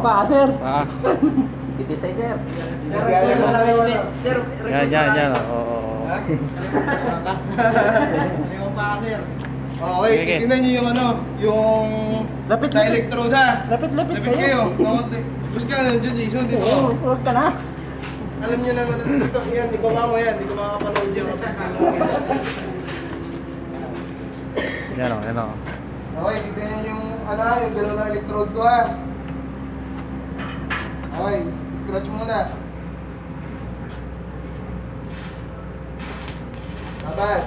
Pa, sir. Ah. Pitisay, sir. Sir, Yan. Oo. Yung pa, sir. Okay, Sige. tingnan niyo yung ano, yung Lapit, sa lapit. electrode ha. Lapit Lapit kayo. Bus ka na dyan, Jason, dito. Oo, huwag ka na. Alam niyo naman dito, yan, di ko mo yan, di ko makakapanood yan. Yan o. Okay, tignan niyo yung ano, yung galaw ng electrode ko ha. Okay, scratch muna. Tapos,